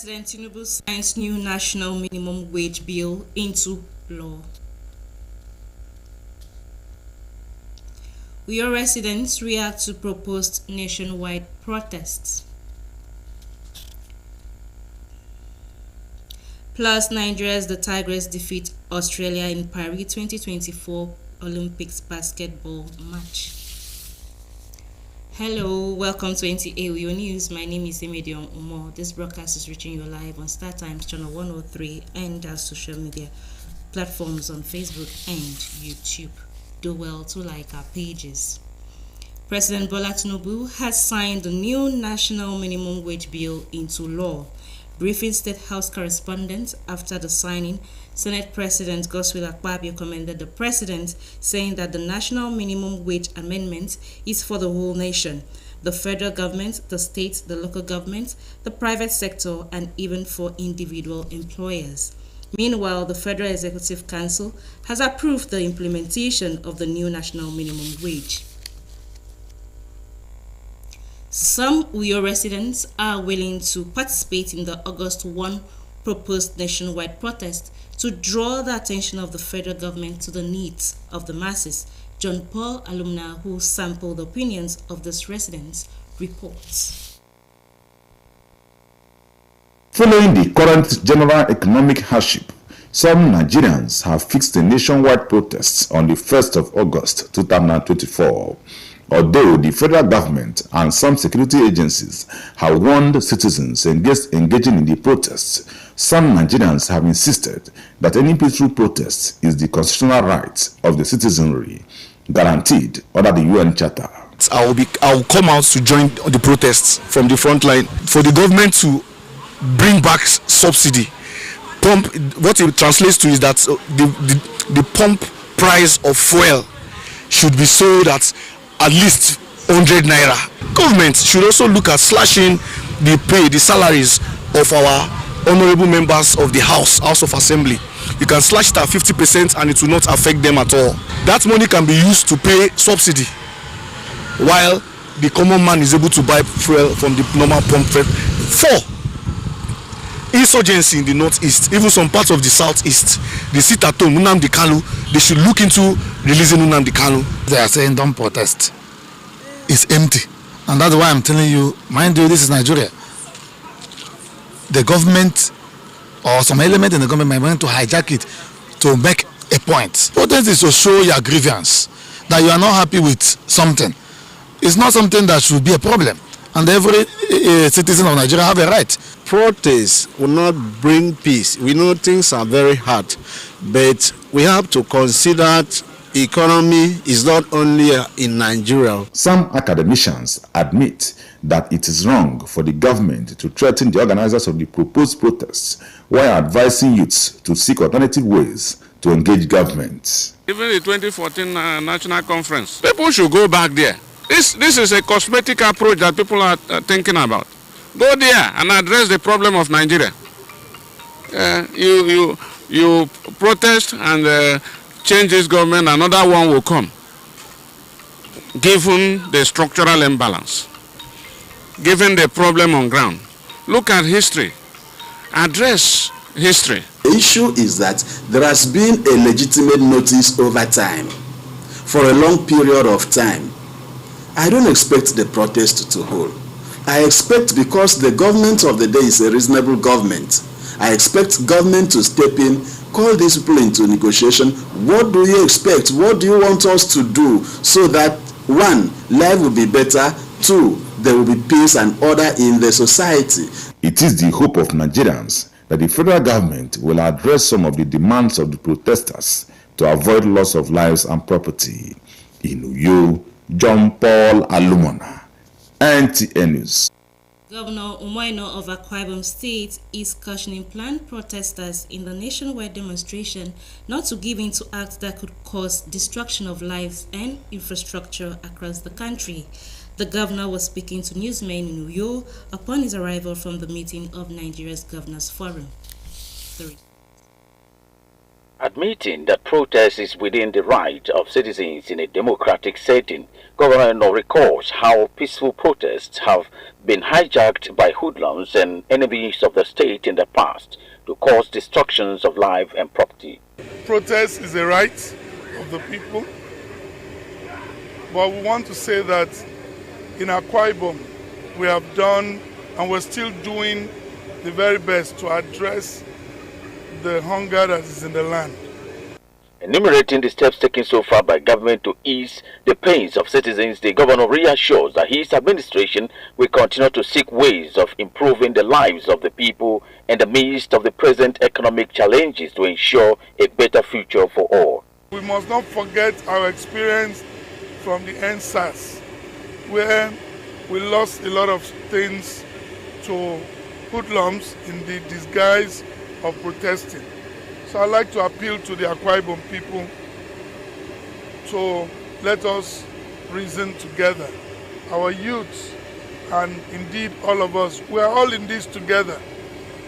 President Tinubu signs new national minimum wage bill into law. Uyo residents react to proposed nationwide protests. Plus, Nigeria's the Tigers defeat Australia in Paris 2024 Olympics basketball match. Hello, welcome to NTA Uyo News. My name is Emedion Umo. This broadcast is reaching you live on Star Times channel 103 and our social media platforms on Facebook and YouTube. Do well to like our pages. President Bola Tinubu has signed the new national minimum wage bill into law. Briefing State House correspondents after the signing, Senate President Godswill Akpabio commended the president, saying that the national minimum wage amendment is for the whole nation, the federal government, the state, the local government, the private sector, and even for individual employers. Meanwhile, the Federal Executive Council has approved the implementation of the new national minimum wage. Some Uyo residents are willing to participate in the August 1 proposed nationwide protest to draw the attention of the federal government to the needs of the masses. John Paul Alumna, who sampled the opinions of these residents, reports. Following the current general economic hardship, some Nigerians have fixed a nationwide protest on the 1st of August 2024. Although the federal government and some security agencies have warned citizens engaging in the protests, some Nigerians have insisted that any peaceful protest is the constitutional right of the citizenry, guaranteed under the UN Charter. I will come out to join the protests from the front line for the government to bring back subsidy. What it translates to is that the pump price of fuel should be sold at least 100 naira. Government should also look at slashing the salaries of our honorable members of the House of Assembly. You can slash it at 50% and it will not affect them at all. That money can be used to pay subsidy, while the common man is able to buy fuel from the normal pump. 4. Insurgency in the northeast, even some parts of the southeast, they sit at home. Nnamdi Kanu, they should look into releasing Nnamdi Kanu. They are saying don't protest. It's empty, and that's why I'm telling you, mind you, this is Nigeria. The government or some element in the government might want to hijack it to make a point. Protest is to show your grievance, that you are not happy with something. It's not something that should be a problem, and every citizen of Nigeria have a right. Protest will not bring peace. We know things are very hard, but we have to consider that economy is not only in Nigeria. Some academicians admit that it is wrong for the government to threaten the organizers of the proposed protests while advising youths to seek alternative ways to engage government. Even the 2014 National Conference, people should go back there. This is a cosmetic approach that people are thinking about. Go there and address the problem of Nigeria. You protest and change this government, another one will come. Given the structural imbalance, given the problem on ground, look at history, address history. The issue is that there has been a legitimate notice over time, for a long period of time. I don't expect the protest to hold. I expect, because the government of the day is a reasonable government, I expect government to step in, call these people into negotiation. What do you expect? What do you want us to do so that, 1, life will be better, 2, there will be peace and order in the society? It is the hope of Nigerians that the federal government will address some of the demands of the protesters to avoid loss of lives and property. In Uyo, John Paul Alumna, NTA News. Governor Umoino of Akwa Ibom State is cautioning planned protesters in the nationwide demonstration not to give in to acts that could cause destruction of lives and infrastructure across the country. The governor was speaking to newsmen in Uyo upon his arrival from the meeting of Nigeria's Governors Forum. Admitting that protest is within the right of citizens in a democratic setting, Governor Eno recalls how peaceful protests have been hijacked by hoodlums and enemies of the state in the past to cause destructions of life and property. Protest is a right of the people, but we want to say that in Akwa Ibom we have done and we're still doing the very best to address the hunger that is in the land. Enumerating the steps taken so far by government to ease the pains of citizens, the governor reassures that his administration will continue to seek ways of improving the lives of the people in the midst of the present economic challenges to ensure a better future for all. We must not forget our experience from the NSAS, where we lost a lot of things to hoodlums in the disguise of protesting. So I'd like to appeal to the Akwa Ibom people to let us reason together. Our youth and indeed all of us, we are all in this together.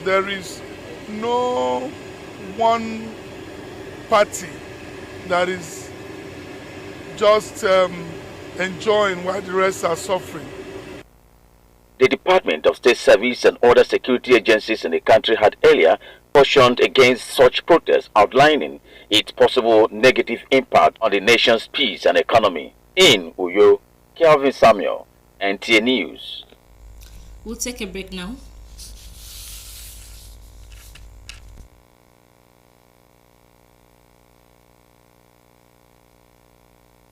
There is no one party that is just enjoying while the rest are suffering. The Department of State Service and other security agencies in the country had earlier cautioned against such protests, outlining its possible negative impact on the nation's peace and economy. In Uyo, Kelvin Samuel, NTA News. We'll take a break now.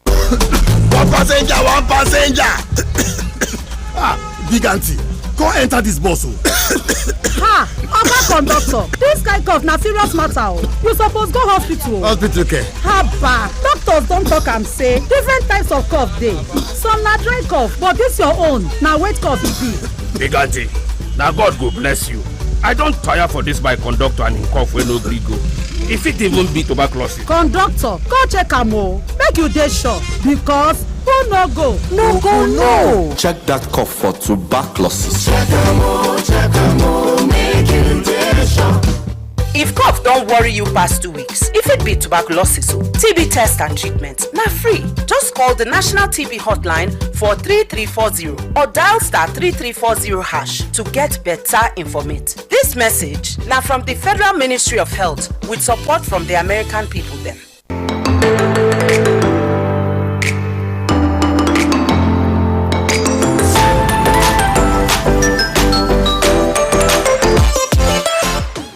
One passenger. Big auntie, go enter this bus. Ha! Oga conductor, this kind cough na serious matter. You suppose go hospital. Hospital care. Haba, doctors don talk am say different types of cough dey. Some na dry cough, but this your own na wet cough e be. Big auntie, na God go bless you. I don tire for this my conductor and him cough wey no gree go. E fit even be tuberculosis. Conductor, go check am o, make you dey sure, because who no go no. Check that cough for tuberculosis. Check am o, make you dey sure. If cough don't worry you past 2 weeks, if it be tuberculosis, TB test and treatment na free. Just call the National TB Hotline for 3340 or dial *3340# to get better informate. This message now from the Federal Ministry of Health with support from the American people them.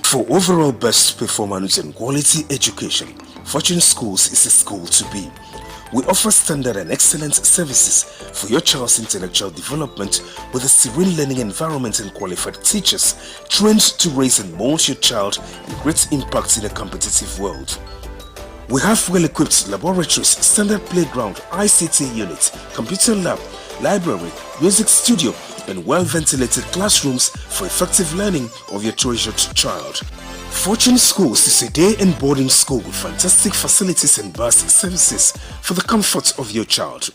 For overall best performance and quality education, Fortune Schools is a school to be. We offer standard and excellent services for your child's intellectual development with a serene learning environment and qualified teachers trained to raise and mold your child and great impact in a competitive world. We have well-equipped laboratories, standard playground, ICT unit, computer lab, library, music studio, and well-ventilated classrooms for effective learning of your treasured child. Fortune Schools is a day and boarding school with fantastic facilities and bus services for the comfort of your child.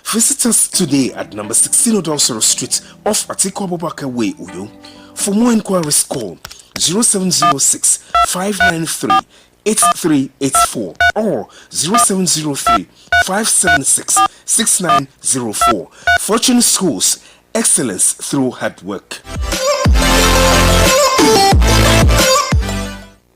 Visit us today at number 16 Odonsoro Street off Atiku Abubakar Way, Uyo. For more inquiries, call 0706 593 8384 or 0703 576 6904. Fortune Schools, excellence through hard work.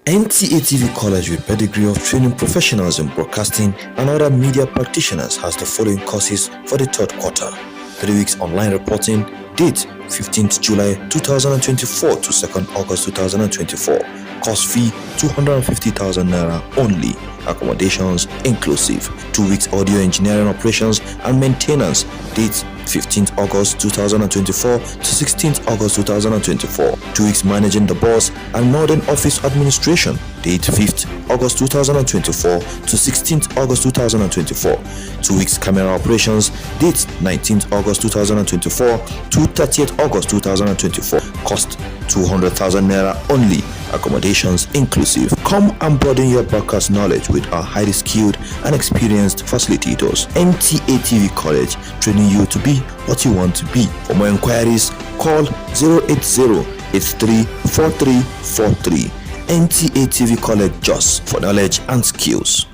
NTA TV College with pedigree of training professionals in broadcasting and other media practitioners has the following courses for the third quarter. 3 weeks online reporting, date 15th July 2024 to 2nd August 2024. Cost fee 250,000 naira only. Accommodations inclusive. 2 weeks audio engineering operations and maintenance, date 15th August 2024 to 16th August 2024. 2 weeks managing the bus and modern office administration, date 5th August 2024 to 16th August 2024. 2 weeks camera operations, date 19th August 2024 to 30th August 2024. Cost 200,000 naira only. Accommodations inclusive. Come and broaden your broadcast knowledge with our highly skilled and experienced facilitators. NTA TV College, training you to be what you want to be. For more inquiries, call 080-834343. NTA TV College, just for knowledge and skills.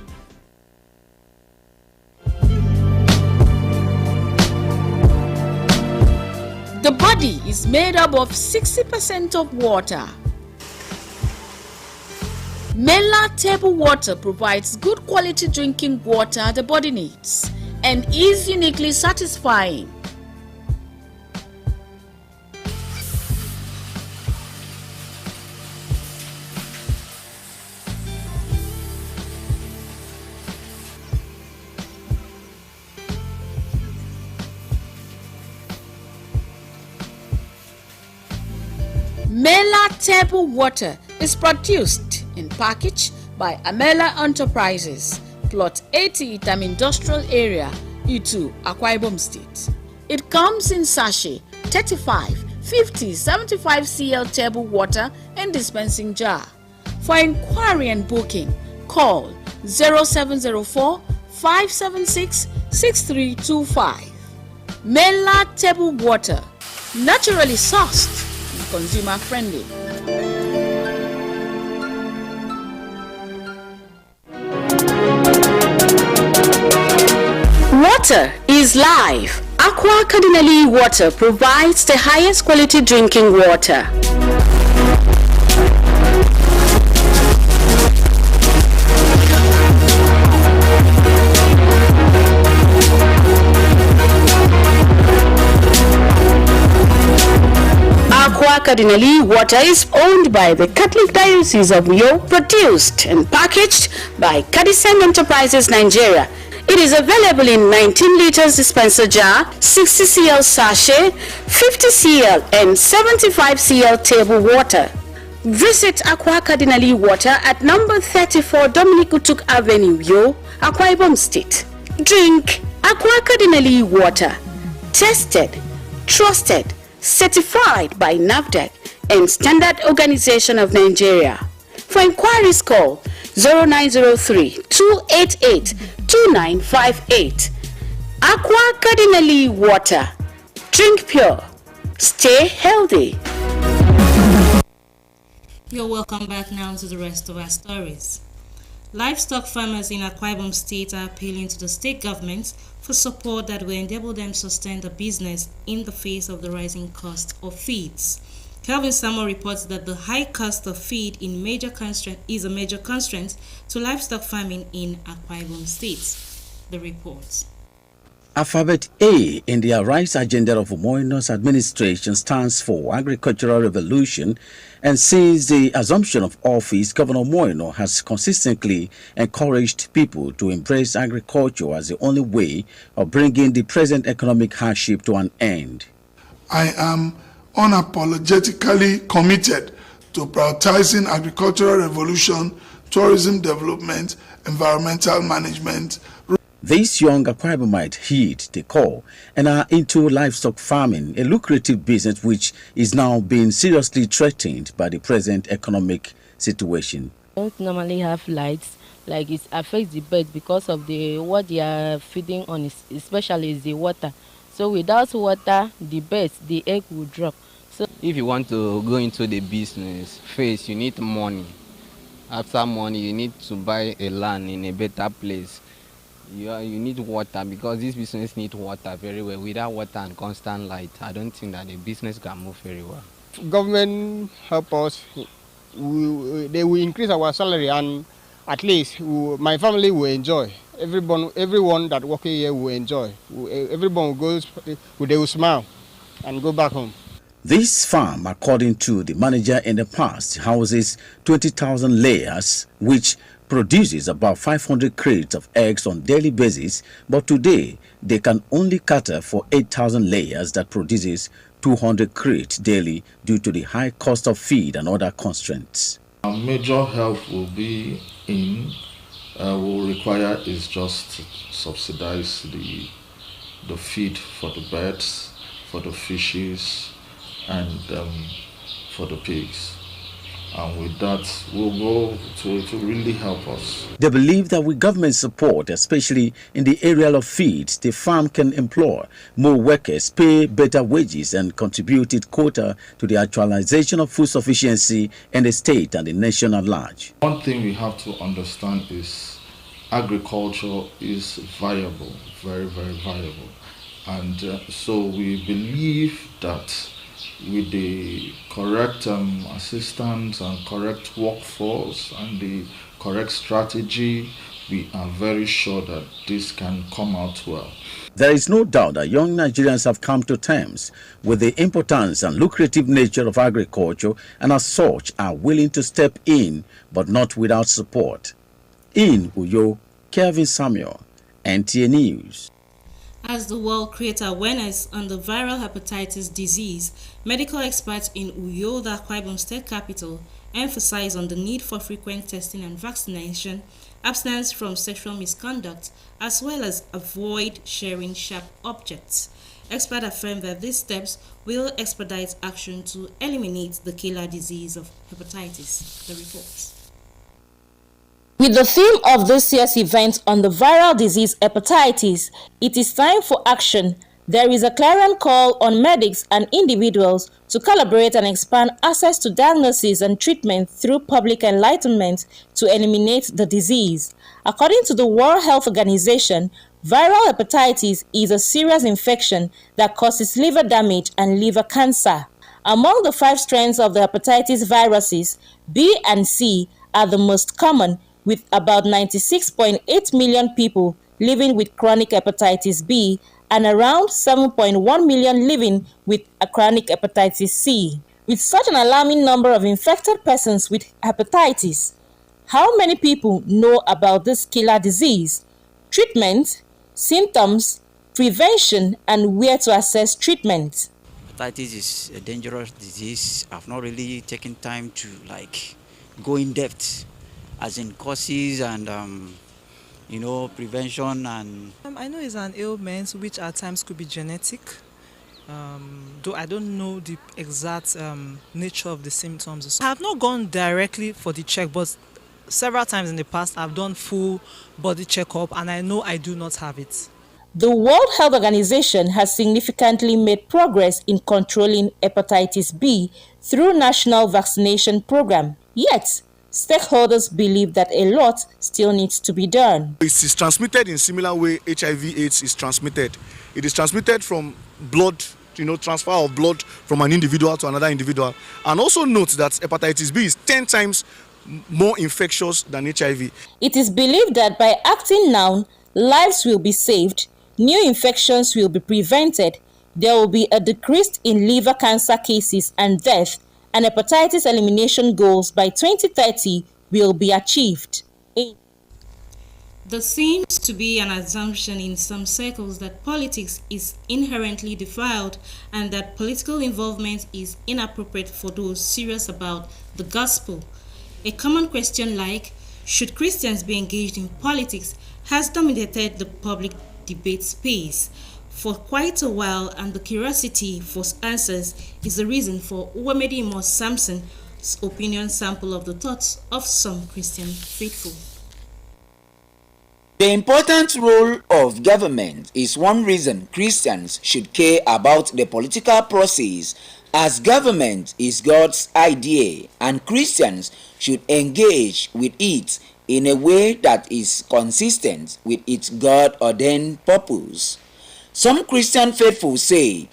The body is made up of 60% of water. Mainland table water provides good quality drinking water the body needs and is uniquely satisfying. Mela table water is produced and packaged by Amela Enterprises, Plot 80 Itam Industrial Area, Itu, Akwa Ibom State. It comes in sachet, 35, 50, 75 cl table water and dispensing jar. For inquiry and booking, call 0704 576 6325. Mela table water, naturally sourced and consumer friendly. Water is life. Aqua Cardinali Water provides the highest quality drinking water. Aqua Cardinali Water is owned by the Catholic Diocese of Uyo, produced and packaged by Cadisen Enterprises Nigeria. It is available in 19 liters dispenser jar, 60 cl sachet, 50 cl and 75 cl table water. Visit Aqua Cardinali Water at number 34 Dominic Utuk Avenue, Uyo, Akwa Ibom State. Drink Aqua Cardinali Water. Tested, trusted, certified by NAFDAC and Standard Organization of Nigeria. For inquiries, call 0903-288-2958. Aqua Cardinali Water. Drink pure. Stay healthy. You're welcome back now to the rest of our stories. Livestock farmers in Akwa Ibom State are appealing to the state government for support that will enable them to sustain the business in the face of the rising cost of feeds. Kelvin Samuel reports that the high cost of feed is a major constraint to livestock farming in Akwa Ibom State. The report. Alphabet A in the Arise agenda of Umoino's administration stands for Agricultural Revolution, and since the assumption of office, Governor Umoino has consistently encouraged people to embrace agriculture as the only way of bringing the present economic hardship to an end. I am unapologetically committed to prioritizing agricultural revolution, tourism development, environmental management. These young Akwa Ibomite heed the call and are into livestock farming, a lucrative business which is now being seriously threatened by the present economic situation. Don't normally have lights, like it affects the bird because of what they are feeding on, especially is the water. So without water, the egg will drop. So if you want to go into the business, first you need money. After money, you need to buy a land in a better place. You need water because this business needs water very well. Without water and constant light, I don't think that the business can move very well. Government help us. They will increase our salary, and at least my family will enjoy. Everyone that working here will enjoy. Everyone will they will smile and go back home. This farm, according to the manager in the past, houses 20,000 layers, which produces about 500 crates of eggs on daily basis, but today they can only cater for 8,000 layers that produces 200 crates daily due to the high cost of feed and other constraints. Our major help will be will require is just to subsidize the feed for the birds, for the fishes, and for the pigs. And with that, we'll go to really help us. They believe that with government support, especially in the area of feed, the farm can employ more workers, pay better wages, and contribute its quota to the actualization of food sufficiency in the state and the nation at large. One thing we have to understand is agriculture is viable, very, very viable. And so we believe that with the correct assistance and correct workforce and the correct strategy, we are very sure that this can come out well. There is no doubt that young Nigerians have come to terms with the importance and lucrative nature of agriculture, and as such are willing to step in, but not without support. In Uyo, Kevin Samuel, NTA News. As the world creates awareness on the viral hepatitis disease, medical experts in Uyo, the Akwa Ibom State capital, emphasize on the need for frequent testing and vaccination, abstinence from sexual misconduct, as well as avoid sharing sharp objects. Experts affirm that these steps will expedite action to eliminate the killer disease of hepatitis. The report. With the theme of this year's event on the viral disease hepatitis, it is time for action. There is a clarion call on medics and individuals to collaborate and expand access to diagnosis and treatment through public enlightenment to eliminate the disease. According to the World Health Organization, viral hepatitis is a serious infection that causes liver damage and liver cancer. Among the 5 strains of the hepatitis viruses, B and C are the most common, with about 96.8 million people living with chronic hepatitis B and around 7.1 million living with a chronic hepatitis C. With such an alarming number of infected persons with hepatitis, how many people know about this killer disease? Treatment, symptoms, prevention, and where to access treatment. Hepatitis is a dangerous disease. I've not really taken time to go in depth, as in causes and prevention and. I know it's an ailment which at times could be genetic. Though I don't know the exact nature of the symptoms. I have not gone directly for the check, but several times in the past I've done full body checkup and I know I do not have it. The World Health Organization has significantly made progress in controlling hepatitis B through national vaccination program. Yet, stakeholders believe that a lot still needs to be done. It is transmitted in similar way HIV/AIDS is transmitted. It is transmitted from blood, transfer of blood from an individual to another individual. And also note that hepatitis B is 10 times more infectious than HIV. It is believed that by acting now, lives will be saved, new infections will be prevented, there will be a decrease in liver cancer cases and death, and hepatitis elimination goals by 2030 will be achieved. There seems to be an assumption in some circles that politics is inherently defiled and that political involvement is inappropriate for those serious about the gospel. A common question like, should Christians be engaged in politics, has dominated the public debate space for quite a while, and the curiosity for answers is the reason for Uwemedi Imo Samson's opinion sample of the thoughts of some Christian faithful. The important role of government is one reason Christians should care about the political process, as government is God's idea and Christians should engage with it in a way that is consistent with its God-ordained purpose. Some Christian faithful say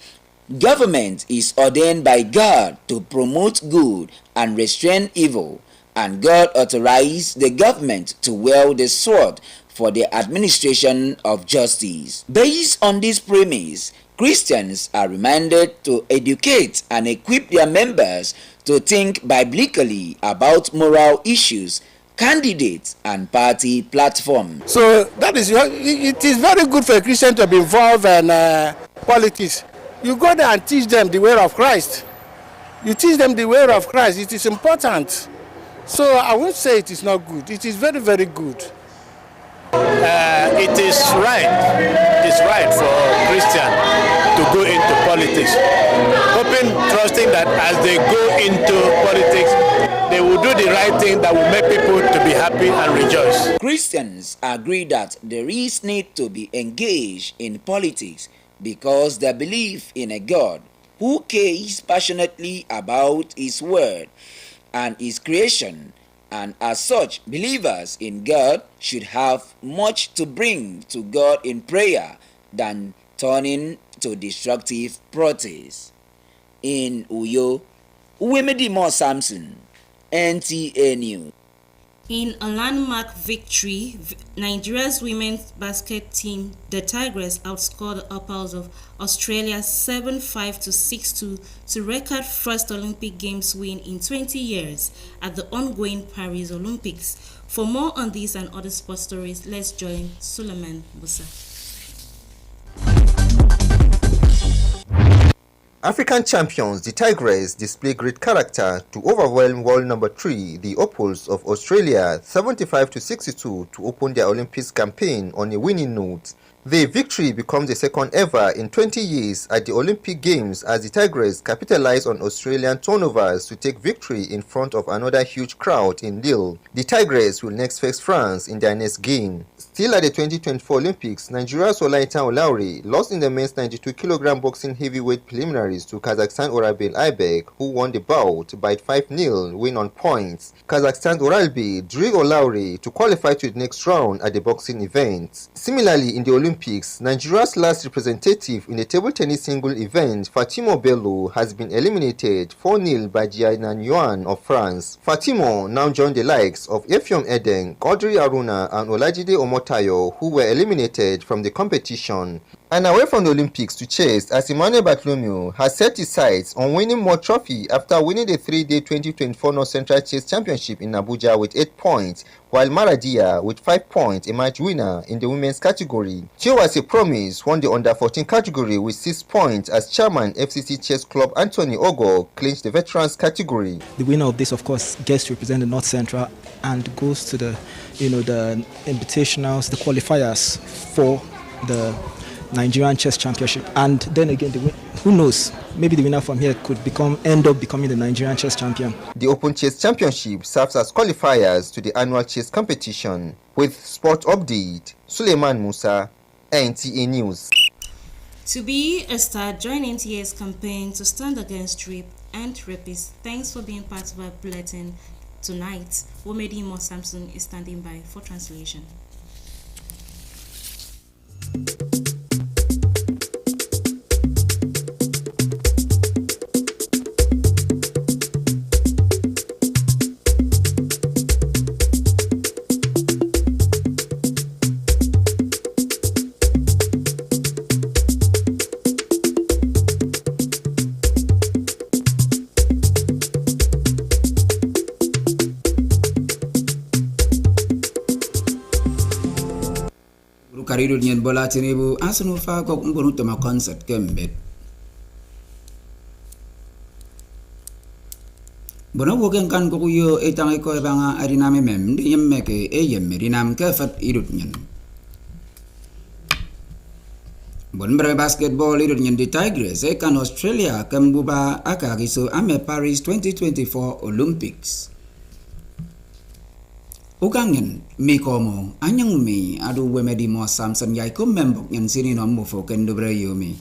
government is ordained by God to promote good and restrain evil, and God authorized the government to wield the sword for the administration of justice. Based on this premise, Christians are reminded to educate and equip their members to think biblically about moral issues, candidates, and party platforms. So that is, it is very good for a Christian to be involved in politics. You go there and teach them the way of Christ. You teach them the way of Christ. It is important. So I won't say it is not good. It is very, very good. It is right. It is right for Christians to go into politics, hoping, trusting that as they go into politics, they will do the right thing that will make people to be happy and rejoice. Christians agree that there is need to be engaged in politics because they believe in a God who cares passionately about His word and His creation, and as such, believers in God should have much to bring to God in prayer than turning to destructive protests. In Uyo, Uwemedimo Samson, NTA News. In a landmark victory, Nigeria's women's basket team, the Tigers, outscored the Opals of Australia 7-5 to 6-2 to record first Olympic Games win in 20 years at the ongoing Paris Olympics. For more on these and other sports stories, let's join Suleiman Musa. African champions, the Tigers, display great character to overwhelm world number 3, the Opals of Australia, 75 to 62 to open their Olympics campaign on a winning note. The victory becomes the second ever in 20 years at the Olympic Games as the Tigers capitalized on Australian turnovers to take victory in front of another huge crowd in Lille. The Tigers will next face France in their next game. Still at the 2024 Olympics, Nigeria's Olaitan Olaore lost in the men's 92kg boxing heavyweight preliminaries to Kazakhstan Oralbey Aibek, who won the bout by 5-0 win on points. Kazakhstan's Oralbey drew Olaore to qualify to the next round at the boxing event. Similarly, in the Olympics, Nigeria's last representative in the table tennis single event, Fatimo Bello, has been eliminated 4-0 by Jianan Yuan of France. Fatimo now joined the likes of Effiong Eden, Audrey Aruna and Olajide Omotayo, who were eliminated from the competition. And away from the Olympics to chess, as Emmanuel Bartholomew has set his sights on winning more trophy after winning the 3-day 2024 North Central Chess Championship in Abuja with 8 points, while Maradia with 5 points emerged winner in the women's category. Chiwase Promise won the under-14 category with 6 points as chairman FCC Chess Club Anthony Ogo clinched the veterans category. The winner of this, of course, gets to represent the North Central and goes to the, the invitationals, the qualifiers for the Nigerian Chess Championship. And then again, who knows, maybe the winner from here could end up becoming the Nigerian Chess Champion. The Open Chess Championship serves as qualifiers to the annual chess competition. With Sport Update, Suleiman Musa, NTA News. To be a star, join NTA's campaign to stand against rape and rapists. Thanks for being part of our bulletin tonight. Womedimo Samson is standing by for translation. Karidu nyen bola tinebu asunu fa ko mbonu tama concert kembet bona wogen kan ko yo etang ko banga arina memem de yemme ke e yemme rinam ka fat idut nyen bon bre basketball idut nyen di Tigers e kan Australia kambuba akagiso ame Paris 2024 Olympics. Ugangen mikomo anyang mi adu Wemedimo Samson yaikum membok nyan sini nomu foken dobre yomi.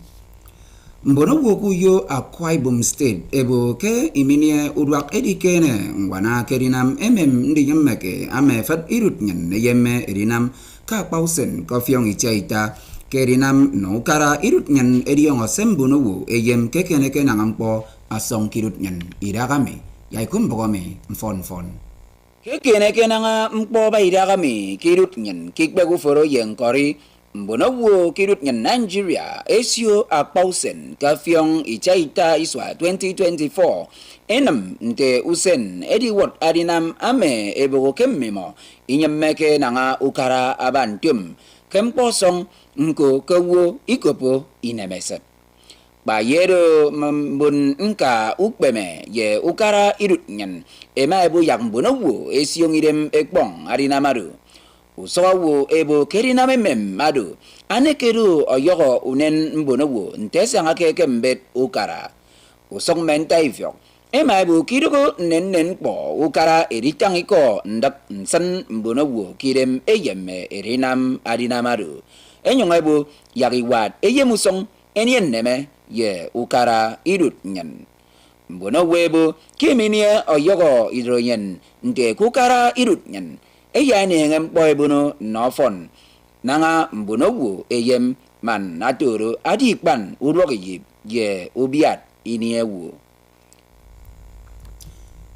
Mbono woku yo Akwa Ibom State ebo ke iminie udwak edikene ngwana kerinam ndi yemmeke ame fat irut nyan yemme erinam ka pausen kofyong ichaita kerinam no kara irut nyan ediong osembono wo eyem kekeneke nangampo asong kirut nyan iragame yaikum bogome mfon. Kekene nga mpo ba iragami kirut nyen kikbe guforo yenkori mbonowo kirut nyen Nigeria esio akpausen kafyong ichaita iswa 2024 enam nte usen ediwot adinam ame ebogo kemmimo inyemmeke nga ukara abantum kemposong nko kewo ikopo inemeset Bayero mbun nka ukbeme ye ukara irut nyen ema ebo yak mbonowo esiong irem ekbong arinamaru usawo ebo keriname mem madu anekeru oyogo unen mbonowo ntesa ngake kembet ukara usong mentaifyok ema ebo kirugo nen po ukara eritangiko ndak nsan mbonowo kirem eyemme erinam arinamaru enyong ebo yagiwat eyemusong enyen neme ye ukara irut nyen mbono webo kiminia oyogo idroyen nte kukara irut nyen eya ne ngem boy bono nofon nanga mbono wo eyem man atoro adi pan uroge ye obiat ini ewu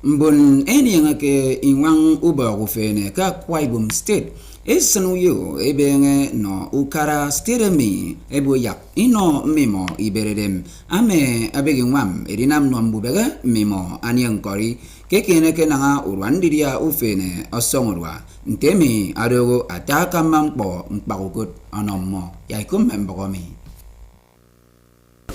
mbon eni ngake inwang uba gufene ka Akwa Ibom State esanu yo ebenge no ukara steremi ebo yak ino mimo iberedem ame abegi nwam edinam no mbubega mimo aniankori kekene kenanga urwandiria ufene osongorwa ntemi adogo ataka mampo mpakukut onomo yaikum membogomi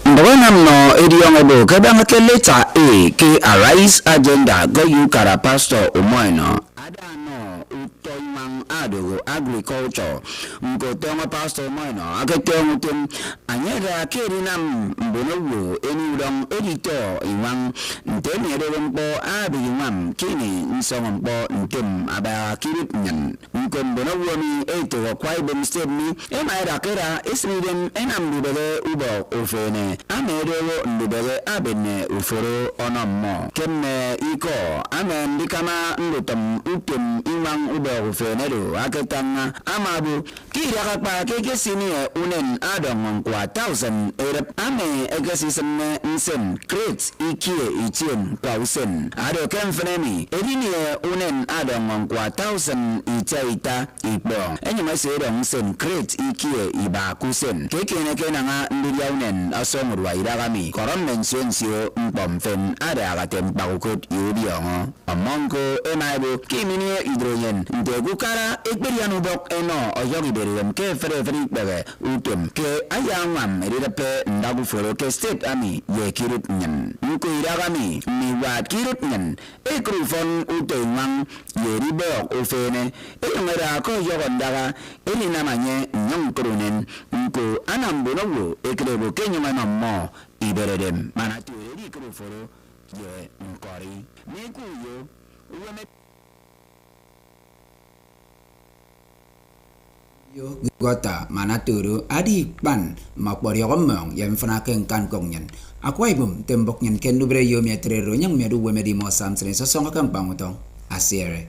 Mbogonam no ediongo kabanga ke letter A ke arise agenda go yukara pastor umoino adano utoimang adogo agriculture mkotongo pastor umoino aketongo tum anyera kerinam mbonowo enudong editor iwang ntemi edempo abi iwam kini nsongompo ntem aba kirip nyan mkombonowo mi eto Akwa Ibom State mi emaira kera ismidem enam dubele ubo ofene amerewo ndubele abene uforo onommo kemme iko amen dikama ndutom utem imang ubo ofenedo aketanga amabu kirakapa kekesini unen adong kwa 1000 erep ame ekesisemme nsen crate ikie itien pausen ado kemfenemi edini unen adong kwa 1000 itaita ipo enyuma sero nsen crate ikie ibakusen kekene kenanga ndiya unen asomurwa iragami koron mensensio mpomfen ada agatem bakukut yubiongo amonko enaibo kimini hidrogen ndegukara ekberian ubok eno oyogi berem ke fere bege utem ke ayangam erirepe ndagu foro ke state ami ye kirut nyen nko iragami miwa kirut nyen ekrufon utengang ye ribok ofene eyongera ko yogondaga elina manye nyongkrunen nko anambono ekrebo kenyuma nammo iberedem manatu eri kruforo ye nkori nekuyo uweme yo gota manaturu adi pan makbori gomong yang fanaken kan kongnyen Akwa Ibom tembok nyen kendubre yo mietrero nyang medu wemedi mo samsene sosonga kan pangutong asiere